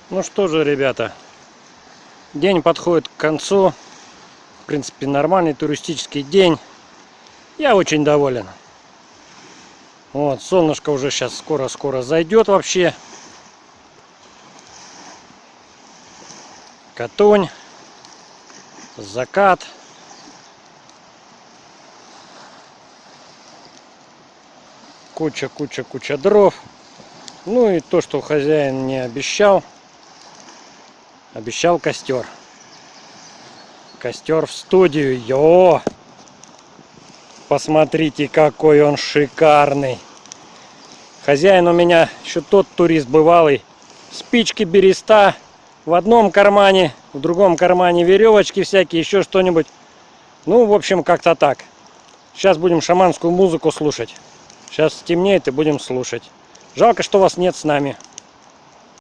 Ну что же, ребята, день подходит к концу. В принципе, нормальный туристический день. Я очень доволен. Вот, солнышко уже сейчас скоро-скоро зайдет вообще. Катунь, закат. Куча дров. Ну и то, что хозяин мне обещал. Обещал костер. Костер в студию. Йо! Посмотрите, какой он шикарный. Хозяин у меня еще тот турист бывалый. Спички береста в одном кармане, в другом кармане веревочки всякие, еще что-нибудь. Ну, в общем, как-то так. Сейчас будем шаманскую музыку слушать. Сейчас стемнеет и будем слушать. Жалко, что вас нет с нами.